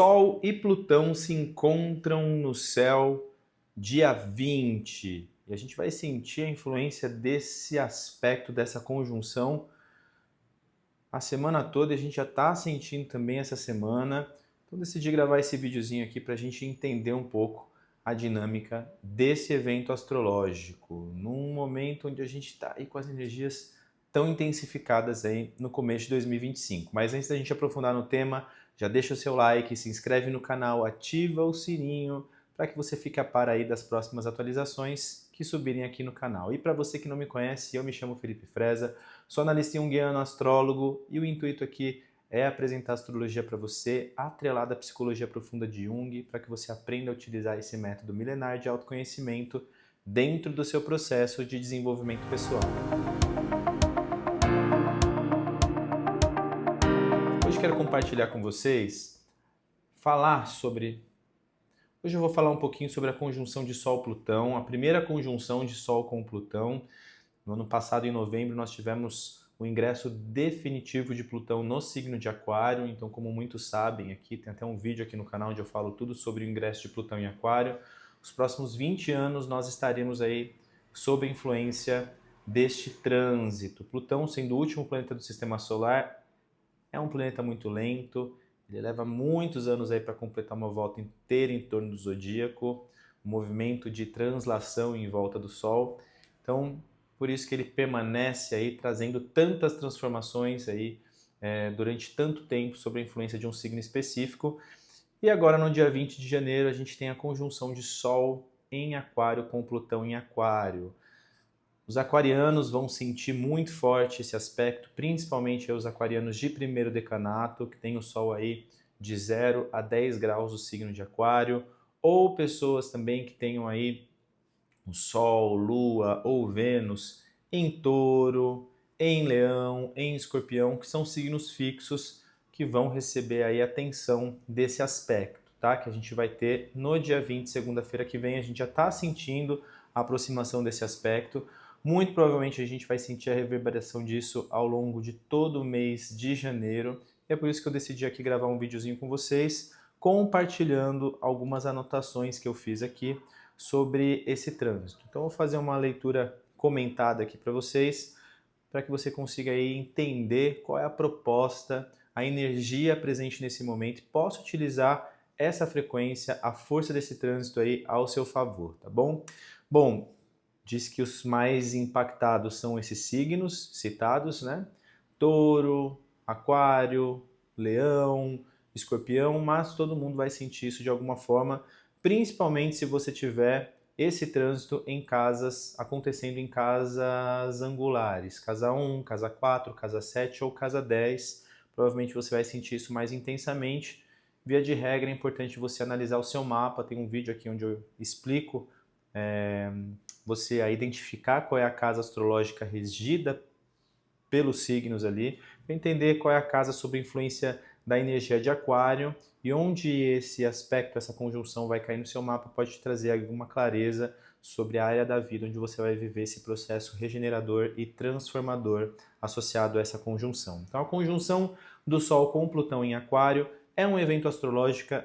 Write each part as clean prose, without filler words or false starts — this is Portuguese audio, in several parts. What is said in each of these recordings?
Sol e Plutão se encontram no céu dia 20 e a gente vai sentir a influência desse aspecto, dessa conjunção a semana toda e a gente já está sentindo também essa semana. Então decidi gravar esse videozinho aqui para a gente entender um pouco a dinâmica desse evento astrológico, num momento onde a gente está aí com as energias tão intensificadas aí no começo de 2025. Mas antes da gente aprofundar no tema, já deixa o seu like, se inscreve no canal, ativa o sininho para que você fique a par aí das próximas atualizações que subirem aqui no canal. E para você que não me conhece, eu me chamo Felipe Freza, sou analista junguiano, astrólogo, e o intuito aqui é apresentar a astrologia para você, atrelada à psicologia profunda de Jung, para que você aprenda a utilizar esse método milenar de autoconhecimento dentro do seu processo de desenvolvimento pessoal. Hoje quero compartilhar com vocês, Hoje eu vou falar um pouquinho sobre a conjunção de Sol-Plutão, a primeira conjunção de Sol com Plutão. No ano passado, em novembro, nós tivemos o ingresso definitivo de Plutão no signo de Aquário. Então, como muitos sabem, aqui tem até um vídeo aqui no canal onde eu falo tudo sobre o ingresso de Plutão em Aquário. Os próximos 20 anos nós estaremos aí sob a influência deste trânsito. Plutão, sendo o último planeta do Sistema Solar, é um planeta muito lento. Ele leva muitos anos aí para completar uma volta inteira em torno do zodíaco, um movimento de translação em volta do Sol. Então, por isso que ele permanece aí trazendo tantas transformações aí durante tanto tempo sob a influência de um signo específico. E agora no dia 20 de janeiro a gente tem a conjunção de Sol em Aquário com Plutão em Aquário. Os aquarianos vão sentir muito forte esse aspecto, principalmente os aquarianos de primeiro decanato, que tem o Sol aí de 0 a 10 graus do signo de Aquário, ou pessoas também que tenham aí o Sol, Lua ou Vênus em Touro, em Leão, em Escorpião, que são signos fixos que vão receber aí a atenção desse aspecto, tá? Que a gente vai ter no dia 20, segunda-feira que vem, a gente já está sentindo a aproximação desse aspecto. Muito provavelmente a gente vai sentir a reverberação disso ao longo de todo o mês de janeiro. E é por isso que eu decidi aqui gravar um videozinho com vocês, compartilhando algumas anotações que eu fiz aqui sobre esse trânsito. Então eu vou fazer uma leitura comentada aqui para vocês, para que você consiga aí entender qual é a proposta, a energia presente nesse momento e possa utilizar essa frequência, a força desse trânsito aí ao seu favor, tá bom? Bom, diz que os mais impactados são esses signos citados, né? Touro, Aquário, Leão, Escorpião, mas todo mundo vai sentir isso de alguma forma, principalmente se você tiver esse trânsito em casas, acontecendo em casas angulares, casa 1, casa 4, casa 7 ou casa 10, provavelmente você vai sentir isso mais intensamente. Via de regra, é importante você analisar o seu mapa, tem um vídeo aqui onde eu explico você a identificar qual é a casa astrológica regida pelos signos ali, para entender qual é a casa sob influência da energia de Aquário e onde esse aspecto, essa conjunção vai cair no seu mapa pode te trazer alguma clareza sobre a área da vida onde você vai viver esse processo regenerador e transformador associado a essa conjunção. Então a conjunção do Sol com Plutão em Aquário é um evento astrológico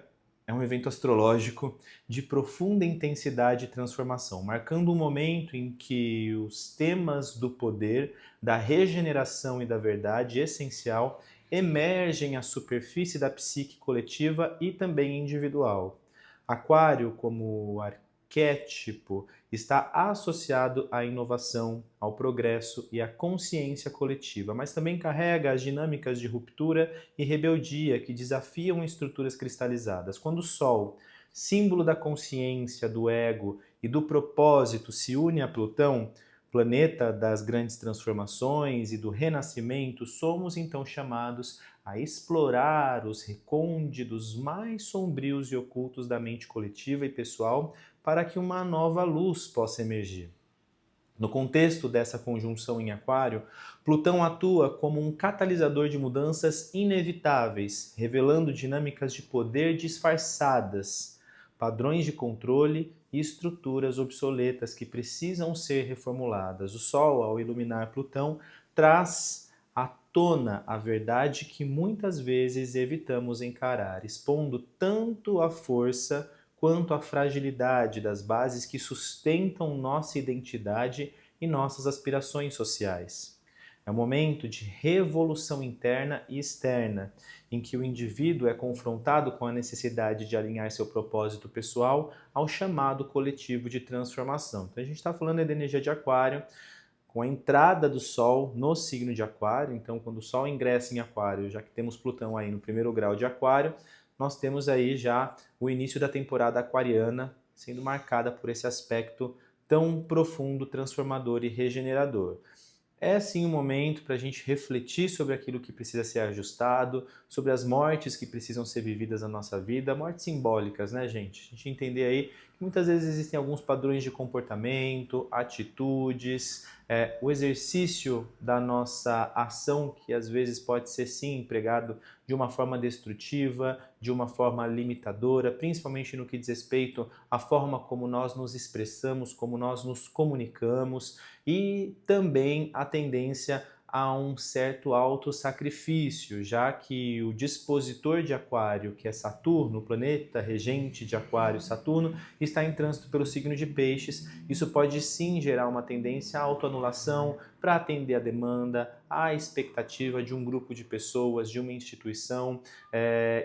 de profunda intensidade e transformação, marcando um momento em que os temas do poder, da regeneração e da verdade essencial emergem à superfície da psique coletiva e também individual. Aquário, como arquétipo, está associado à inovação, ao progresso e à consciência coletiva, mas também carrega as dinâmicas de ruptura e rebeldia que desafiam estruturas cristalizadas. Quando o Sol, símbolo da consciência, do ego e do propósito, se une a Plutão, planeta das grandes transformações e do renascimento, somos então chamados a explorar os recônditos mais sombrios e ocultos da mente coletiva e pessoal para que uma nova luz possa emergir. No contexto dessa conjunção em Aquário, Plutão atua como um catalisador de mudanças inevitáveis, revelando dinâmicas de poder disfarçadas, padrões de controle e estruturas obsoletas que precisam ser reformuladas. O Sol, ao iluminar Plutão, traz à tona a verdade que muitas vezes evitamos encarar, expondo tanto a força quanto a fragilidade das bases que sustentam nossa identidade e nossas aspirações sociais. É um momento de revolução interna e externa, em que o indivíduo é confrontado com a necessidade de alinhar seu propósito pessoal ao chamado coletivo de transformação. Então a gente está falando da energia de Aquário, com a entrada do Sol no signo de Aquário. Então quando o Sol ingressa em Aquário, já que temos Plutão aí no primeiro grau de Aquário, nós temos aí já o início da temporada aquariana sendo marcada por esse aspecto tão profundo, transformador e regenerador. É sim um momento para a gente refletir sobre aquilo que precisa ser ajustado, sobre as mortes que precisam ser vividas na nossa vida, mortes simbólicas, né, gente? A gente entender aí que muitas vezes existem alguns padrões de comportamento, atitudes, o exercício da nossa ação que às vezes pode ser sim empregado de uma forma destrutiva, de uma forma limitadora, principalmente no que diz respeito à forma como nós nos expressamos, como nós nos comunicamos, e também a tendência a um certo autossacrifício, já que o dispositor de Aquário, que é Saturno, o planeta regente de Aquário, Saturno, está em trânsito pelo signo de Peixes. Isso pode sim gerar uma tendência à autoanulação para atender a demanda, a expectativa de um grupo de pessoas, de uma instituição.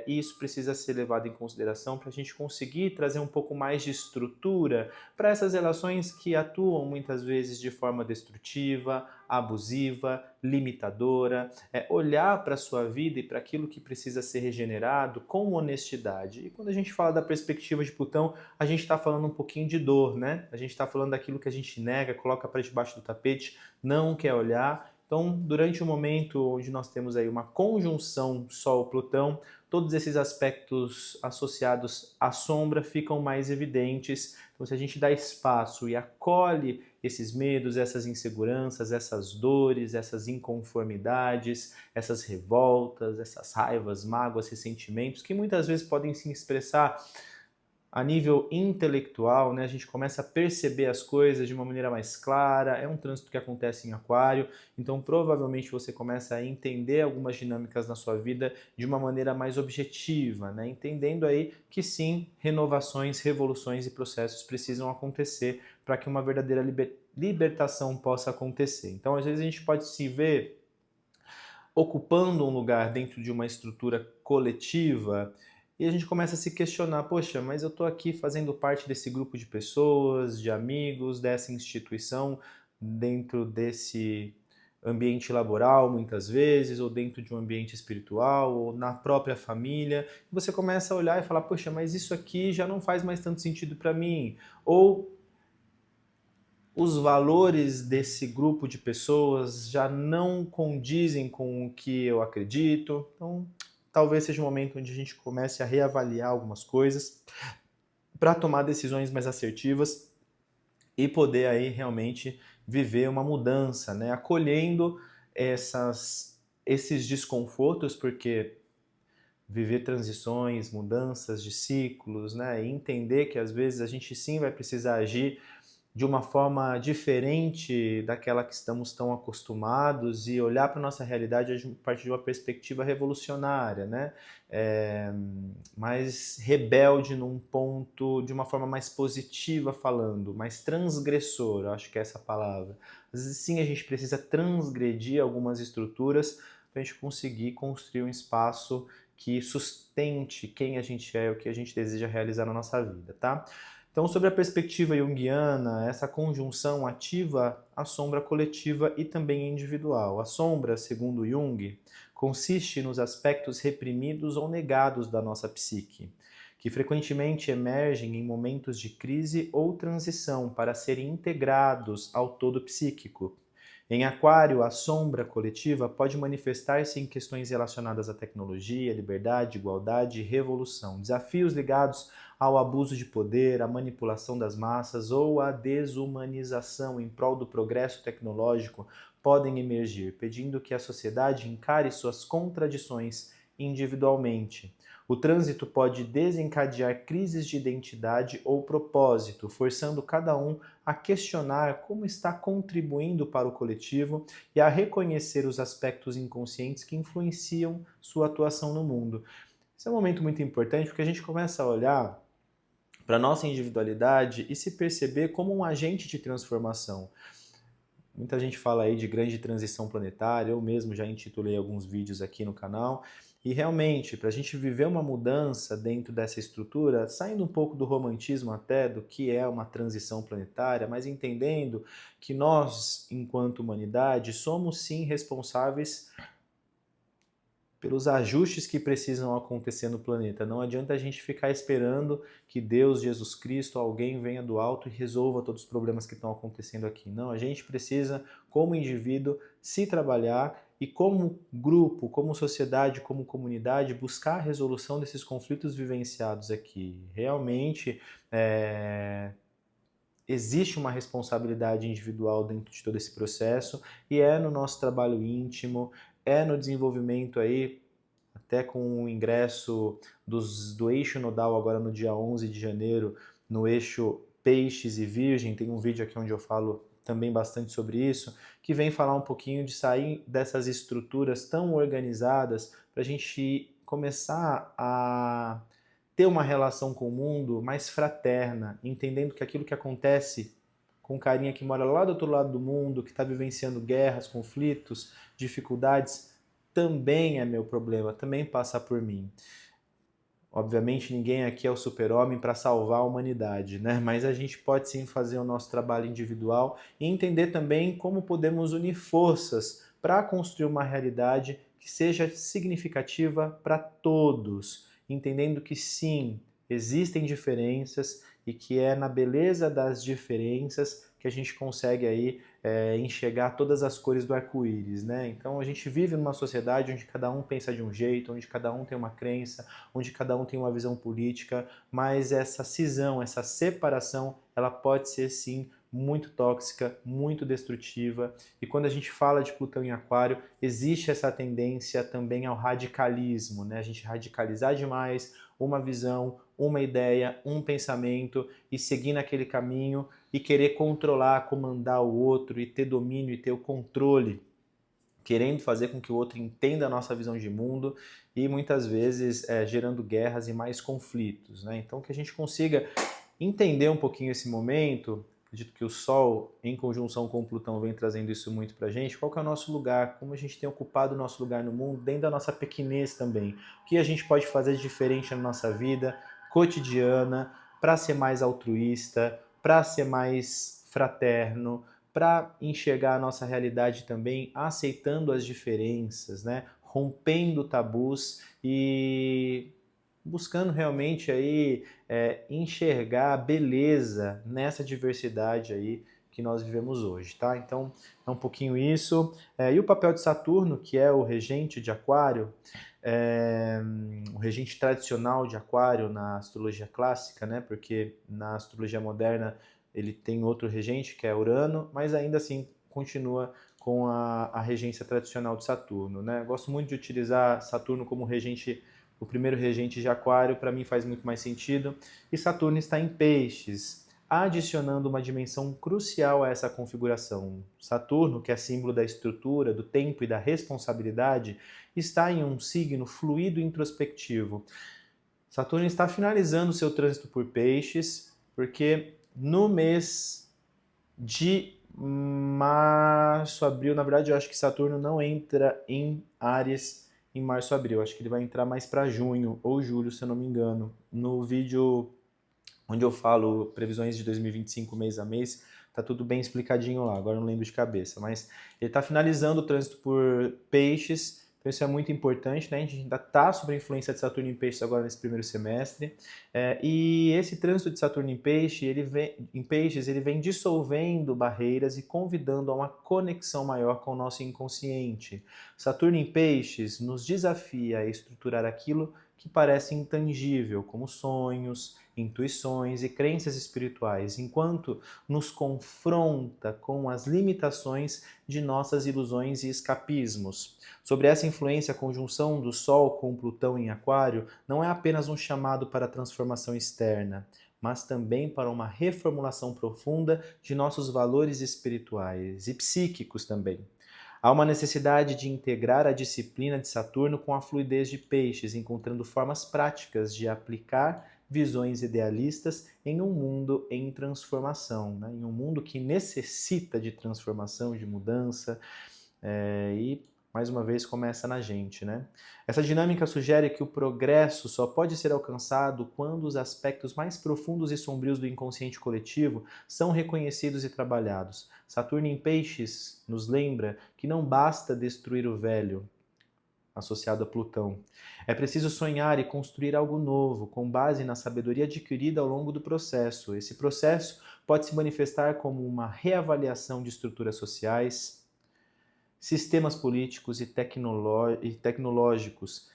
E isso precisa ser levado em consideração para a gente conseguir trazer um pouco mais de estrutura para essas relações que atuam muitas vezes de forma destrutiva, abusiva, limitadora, olhar para a sua vida e para aquilo que precisa ser regenerado com honestidade. E quando a gente fala da perspectiva de Plutão, a gente está falando um pouquinho de dor, né? A gente está falando daquilo que a gente nega, coloca para debaixo do tapete, não quer olhar. Então, durante o momento onde nós temos aí uma conjunção Sol-Plutão, todos esses aspectos associados à sombra ficam mais evidentes. Então, se a gente dá espaço e acolhe esses medos, essas inseguranças, essas dores, essas inconformidades, essas revoltas, essas raivas, mágoas, ressentimentos, que muitas vezes podem se expressar a nível intelectual, né? A gente começa a perceber as coisas de uma maneira mais clara, é um trânsito que acontece em Aquário, então provavelmente você começa a entender algumas dinâmicas na sua vida de uma maneira mais objetiva, né? Entendendo aí que sim, renovações, revoluções e processos precisam acontecer para que uma verdadeira libertação possa acontecer. Então às vezes a gente pode se ver ocupando um lugar dentro de uma estrutura coletiva e a gente começa a se questionar, poxa, mas eu estou aqui fazendo parte desse grupo de pessoas, de amigos, dessa instituição, dentro desse ambiente laboral, muitas vezes, ou dentro de um ambiente espiritual, ou na própria família. E você começa a olhar e falar, poxa, mas isso aqui já não faz mais tanto sentido para mim. Ou os valores desse grupo de pessoas já não condizem com o que eu acredito. Então, talvez seja um momento onde a gente comece a reavaliar algumas coisas para tomar decisões mais assertivas e poder aí realmente viver uma mudança, né? Acolhendo esses desconfortos, porque viver transições, mudanças de ciclos, né? E entender que às vezes a gente sim vai precisar agir de uma forma diferente daquela que estamos tão acostumados e olhar para a nossa realidade a partir de uma perspectiva revolucionária, né? Mais rebelde num ponto, de uma forma mais positiva falando, mais transgressor, eu acho que é essa palavra. Às vezes sim a gente precisa transgredir algumas estruturas para a gente conseguir construir um espaço que sustente quem a gente é e o que a gente deseja realizar na nossa vida, tá? Então, sobre a perspectiva junguiana, essa conjunção ativa a sombra coletiva e também individual. A sombra, segundo Jung, consiste nos aspectos reprimidos ou negados da nossa psique, que frequentemente emergem em momentos de crise ou transição para serem integrados ao todo psíquico. Em Aquário, a sombra coletiva pode manifestar-se em questões relacionadas à tecnologia, liberdade, igualdade e revolução, desafios ligados ao abuso de poder, à manipulação das massas ou à desumanização em prol do progresso tecnológico podem emergir, pedindo que a sociedade encare suas contradições individualmente. O trânsito pode desencadear crises de identidade ou propósito, forçando cada um a questionar como está contribuindo para o coletivo e a reconhecer os aspectos inconscientes que influenciam sua atuação no mundo. Esse é um momento muito importante porque a gente começa a olhar para a nossa individualidade e se perceber como um agente de transformação. Muita gente fala aí de grande transição planetária, eu mesmo já intitulei alguns vídeos aqui no canal, e realmente, para a gente viver uma mudança dentro dessa estrutura, saindo um pouco do romantismo até, do que é uma transição planetária, mas entendendo que nós, enquanto humanidade, somos sim responsáveis pelos ajustes que precisam acontecer no planeta. Não adianta a gente ficar esperando que Deus, Jesus Cristo, alguém venha do alto e resolva todos os problemas que estão acontecendo aqui. Não, a gente precisa, como indivíduo, se trabalhar e como grupo, como sociedade, como comunidade, buscar a resolução desses conflitos vivenciados aqui. Realmente, existe uma responsabilidade individual dentro de todo esse processo e é no nosso trabalho íntimo, é no desenvolvimento aí, até com o ingresso do eixo nodal agora no dia 11 de janeiro, no eixo Peixes e Virgem, tem um vídeo aqui onde eu falo também bastante sobre isso, que vem falar um pouquinho de sair dessas estruturas tão organizadas para a gente começar a ter uma relação com o mundo mais fraterna, entendendo que aquilo que acontece com o carinha que mora lá do outro lado do mundo, que está vivenciando guerras, conflitos, dificuldades, também é meu problema, também passa por mim. Obviamente ninguém aqui é o super-homem para salvar a humanidade, né? Mas a gente pode sim fazer o nosso trabalho individual e entender também como podemos unir forças para construir uma realidade que seja significativa para todos, entendendo que sim, existem diferenças e que é na beleza das diferenças que a gente consegue aí enxergar todas as cores do arco-íris, né? Então a gente vive numa sociedade onde cada um pensa de um jeito, onde cada um tem uma crença, onde cada um tem uma visão política, mas essa cisão, essa separação, ela pode ser sim muito tóxica, muito destrutiva. E quando a gente fala de Plutão em Aquário, existe essa tendência também ao radicalismo, né? A gente radicalizar demais uma visão, uma ideia, um pensamento e seguir naquele caminho e querer controlar, comandar o outro e ter domínio e ter o controle, querendo fazer com que o outro entenda a nossa visão de mundo e muitas vezes gerando guerras e mais conflitos, né? Então que a gente consiga entender um pouquinho esse momento. Acredito que o Sol, em conjunção com o Plutão, vem trazendo isso muito pra gente. Qual que é o nosso lugar? Como a gente tem ocupado o nosso lugar no mundo, dentro da nossa pequenez também. O que a gente pode fazer de diferente na nossa vida cotidiana para ser mais altruísta, para ser mais fraterno, para enxergar a nossa realidade também aceitando as diferenças, né? Rompendo tabus e buscando realmente aí enxergar a beleza nessa diversidade aí que nós vivemos hoje, tá? Então é um pouquinho isso. E o papel de Saturno, que é o regente de Aquário, o regente tradicional de Aquário na astrologia clássica, né? Porque na astrologia moderna ele tem outro regente, que é Urano, mas ainda assim continua com a regência tradicional de Saturno, né? Gosto muito de utilizar Saturno como regente, o primeiro regente de Aquário, para mim faz muito mais sentido. E Saturno está em Peixes, adicionando uma dimensão crucial a essa configuração. Saturno, que é símbolo da estrutura, do tempo e da responsabilidade, está em um signo fluido e introspectivo. Saturno está finalizando seu trânsito por Peixes, porque no mês de março, abril, na verdade eu acho que Saturno não entra em Áries em março, abril. Acho que ele vai entrar mais para junho ou julho, se eu não me engano. No vídeo onde eu falo previsões de 2025 mês a mês, tá tudo bem explicadinho lá, agora eu não lembro de cabeça, mas ele está finalizando o trânsito por Peixes, então isso é muito importante, né? A gente ainda está sob a influência de Saturno em Peixes agora nesse primeiro semestre, e esse trânsito de Saturno em Peixes, ele vem dissolvendo barreiras e convidando a uma conexão maior com o nosso inconsciente. Saturno em Peixes nos desafia a estruturar aquilo que parece intangível, como sonhos, intuições e crenças espirituais, enquanto nos confronta com as limitações de nossas ilusões e escapismos. Sobre essa influência, a conjunção do Sol com Plutão em Aquário não é apenas um chamado para a transformação externa, mas também para uma reformulação profunda de nossos valores espirituais e psíquicos também. Há uma necessidade de integrar a disciplina de Saturno com a fluidez de Peixes, encontrando formas práticas de aplicar visões idealistas em um mundo em transformação, né? Em um mundo que necessita de transformação, de mudança, e mais uma vez começa na gente, né? Essa dinâmica sugere que o progresso só pode ser alcançado quando os aspectos mais profundos e sombrios do inconsciente coletivo são reconhecidos e trabalhados. Saturno em Peixes nos lembra que não basta destruir o velho, associado a Plutão. É preciso sonhar e construir algo novo, com base na sabedoria adquirida ao longo do processo. Esse processo pode se manifestar como uma reavaliação de estruturas sociais, sistemas políticos e tecnológicos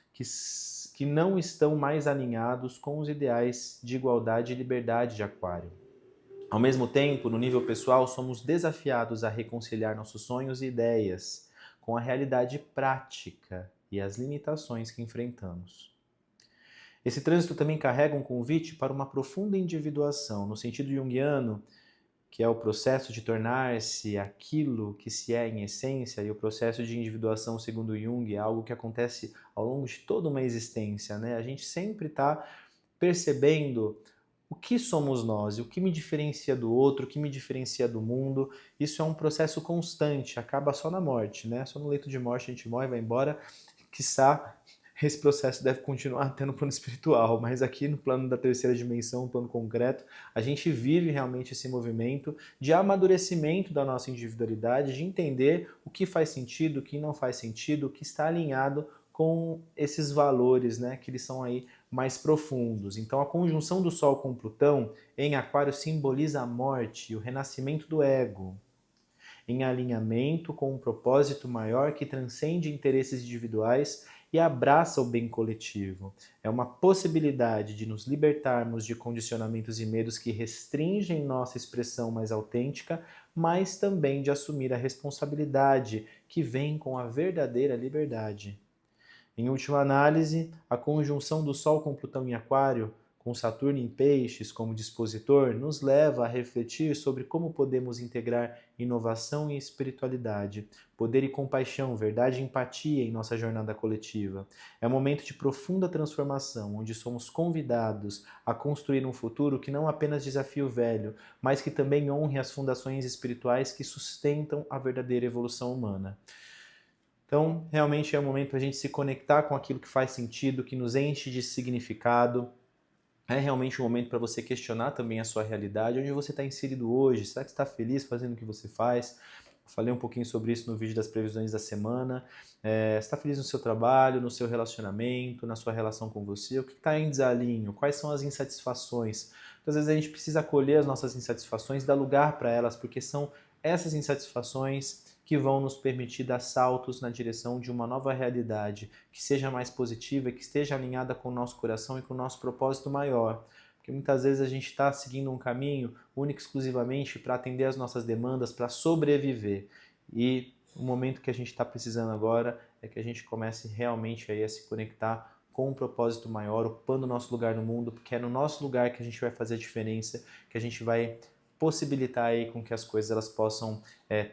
que não estão mais alinhados com os ideais de igualdade e liberdade de Aquário. Ao mesmo tempo, no nível pessoal, somos desafiados a reconciliar nossos sonhos e ideias com a realidade prática e as limitações que enfrentamos. Esse trânsito também carrega um convite para uma profunda individuação, no sentido junguiano, que é o processo de tornar-se aquilo que se é em essência, e o processo de individuação, segundo Jung, é algo que acontece ao longo de toda uma existência, né? A gente sempre está percebendo o que somos nós, o que me diferencia do outro, o que me diferencia do mundo. Isso é um processo constante, acaba só na morte, né? Só no leito de morte a gente morre, vai embora, quiçá esse processo deve continuar até no plano espiritual, mas aqui no plano da terceira dimensão, no plano concreto, a gente vive realmente esse movimento de amadurecimento da nossa individualidade, de entender o que faz sentido, o que não faz sentido, o que está alinhado com esses valores, né, que eles são aí mais profundos. Então a conjunção do Sol com Plutão em Aquário simboliza a morte e o renascimento do ego, em alinhamento com um propósito maior que transcende interesses individuais e abraça o bem coletivo. É uma possibilidade de nos libertarmos de condicionamentos e medos que restringem nossa expressão mais autêntica, mas também de assumir a responsabilidade que vem com a verdadeira liberdade. Em última análise, a conjunção do Sol com Plutão em Aquário, com Saturno em Peixes como dispositor, nos leva a refletir sobre como podemos integrar inovação e espiritualidade, poder e compaixão, verdade e empatia em nossa jornada coletiva. É um momento de profunda transformação, onde somos convidados a construir um futuro que não apenas desafie o velho, mas que também honre as fundações espirituais que sustentam a verdadeira evolução humana. Então, realmente é um momento para a gente se conectar com aquilo que faz sentido, que nos enche de significado. É realmente um momento para você questionar também a sua realidade, onde você está inserido hoje. Será que você está feliz fazendo o que você faz? Eu falei um pouquinho sobre isso no vídeo das previsões da semana. Você está feliz no seu trabalho, no seu relacionamento, na sua relação com você? O que está em desalinho? Quais são as insatisfações? Então, às vezes a gente precisa acolher as nossas insatisfações, dar lugar para elas, porque são essas insatisfações que vão nos permitir dar saltos na direção de uma nova realidade, que seja mais positiva e que esteja alinhada com o nosso coração e com o nosso propósito maior. Porque muitas vezes a gente está seguindo um caminho único e exclusivamente para atender as nossas demandas, para sobreviver. E o momento que a gente está precisando agora é que a gente comece realmente aí a se conectar com um propósito maior, ocupando o nosso lugar no mundo, porque é no nosso lugar que a gente vai fazer a diferença, que a gente vai possibilitar aí com que as coisas elas possam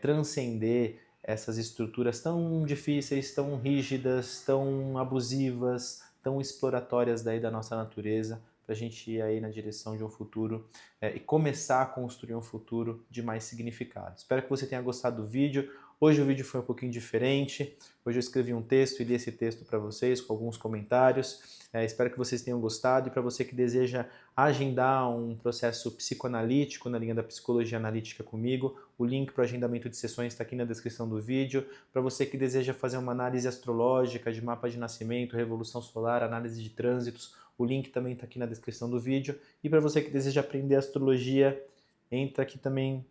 transcender essas estruturas tão difíceis, tão rígidas, tão abusivas, tão exploratórias daí da nossa natureza, para a gente ir aí na direção de um futuro e começar a construir um futuro de mais significado. Espero que você tenha gostado do vídeo. Hoje o vídeo foi um pouquinho diferente. Hoje eu escrevi um texto e li esse texto para vocês com alguns comentários. Espero que vocês tenham gostado, e para você que deseja agendar um processo psicoanalítico na linha da psicologia analítica comigo, o link para o agendamento de sessões está aqui na descrição do vídeo. Para você que deseja fazer uma análise astrológica de mapa de nascimento, revolução solar, análise de trânsitos, o link também está aqui na descrição do vídeo. E para você que deseja aprender astrologia, entra aqui também,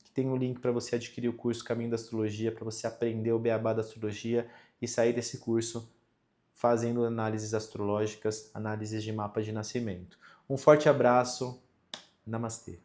que tem um link para você adquirir o curso Caminho da Astrologia, para você aprender o beabá da astrologia e sair desse curso fazendo análises astrológicas, análises de mapa de nascimento. Um forte abraço, namastê.